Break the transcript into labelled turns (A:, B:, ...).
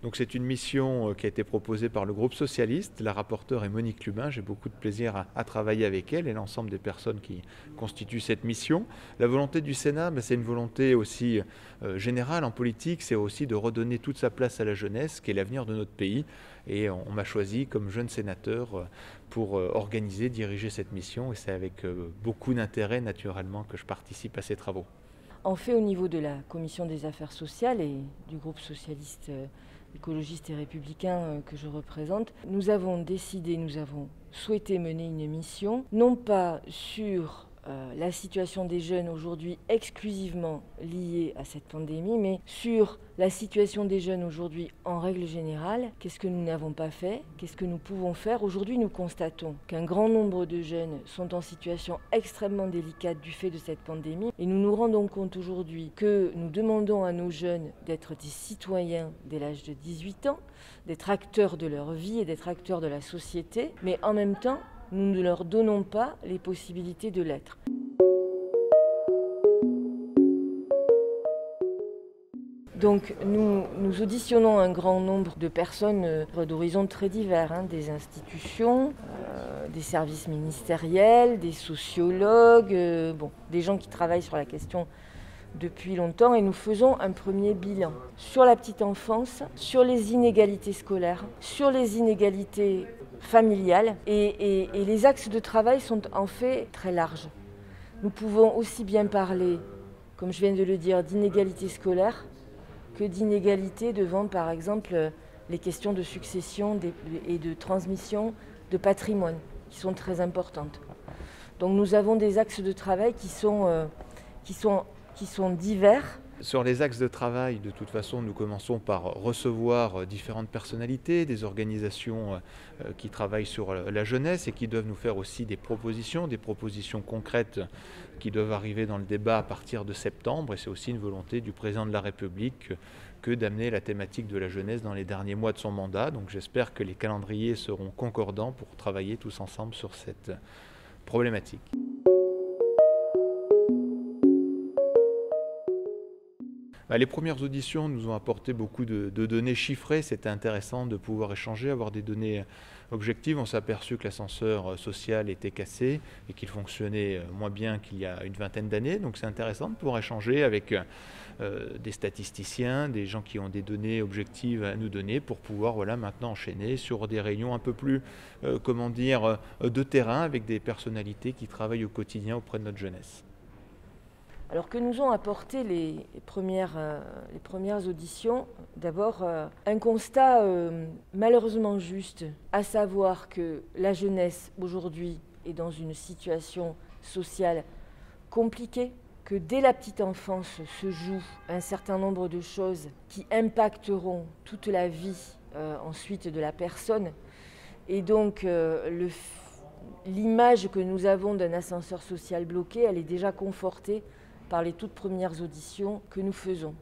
A: Donc c'est une mission qui a été proposée par le groupe socialiste. La rapporteure est Monique Lubin. J'ai beaucoup de plaisir à travailler avec elle et l'ensemble des personnes qui constituent cette mission. La volonté du Sénat, c'est une volonté aussi générale en politique. C'est aussi de redonner toute sa place à la jeunesse, qui est l'avenir de notre pays. Et on m'a choisi comme jeune sénateur pour organiser, diriger cette mission. Et c'est avec beaucoup d'intérêt, naturellement, que je participe à ces travaux.
B: En fait, au niveau de la Commission des affaires sociales et du groupe socialiste écologiste et républicain que je représente, nous avons souhaité mener une mission, non pas sur la situation des jeunes aujourd'hui exclusivement liée à cette pandémie, mais sur la situation des jeunes aujourd'hui en règle générale. Qu'est-ce que nous n'avons pas fait? Qu'est-ce que nous pouvons faire? Aujourd'hui, nous constatons qu'un grand nombre de jeunes sont en situation extrêmement délicate du fait de cette pandémie et nous nous rendons compte aujourd'hui que nous demandons à nos jeunes d'être des citoyens dès l'âge de 18 ans, d'être acteurs de leur vie et d'être acteurs de la société, mais en même temps, nous ne leur donnons pas les possibilités de l'être. Donc nous auditionnons un grand nombre de personnes d'horizons très divers, des institutions, des services ministériels, des sociologues, des gens qui travaillent sur la question depuis longtemps, et nous faisons un premier bilan sur la petite enfance, sur les inégalités scolaires, sur les inégalités familiales, et les axes de travail sont en fait très larges. Nous pouvons aussi bien parler, comme je viens de le dire, d'inégalités scolaires que d'inégalités devant, par exemple, les questions de succession et de transmission de patrimoine, qui sont très importantes. Donc nous avons des axes de travail qui sont divers.
A: Sur les axes de travail, de toute façon, nous commençons par recevoir différentes personnalités, des organisations qui travaillent sur la jeunesse et qui doivent nous faire aussi des propositions concrètes qui doivent arriver dans le débat à partir de septembre. Et c'est aussi une volonté du président de la République que d'amener la thématique de la jeunesse dans les derniers mois de son mandat. Donc j'espère que les calendriers seront concordants pour travailler tous ensemble sur cette problématique. Les premières auditions nous ont apporté beaucoup de données chiffrées. C'était intéressant de pouvoir échanger, avoir des données objectives. On s'est aperçu que l'ascenseur social était cassé et qu'il fonctionnait moins bien qu'il y a une vingtaine d'années. Donc c'est intéressant de pouvoir échanger avec des statisticiens, des gens qui ont des données objectives à nous donner pour pouvoir maintenant enchaîner sur des réunions un peu plus de terrain avec des personnalités qui travaillent au quotidien auprès de notre jeunesse.
B: Alors que nous ont apporté les premières auditions, d'abord un constat malheureusement juste, à savoir que la jeunesse aujourd'hui est dans une situation sociale compliquée, que dès la petite enfance se jouent un certain nombre de choses qui impacteront toute la vie ensuite de la personne. Et donc l'image que nous avons d'un ascenseur social bloqué, elle est déjà confortée par les toutes premières auditions que nous faisons.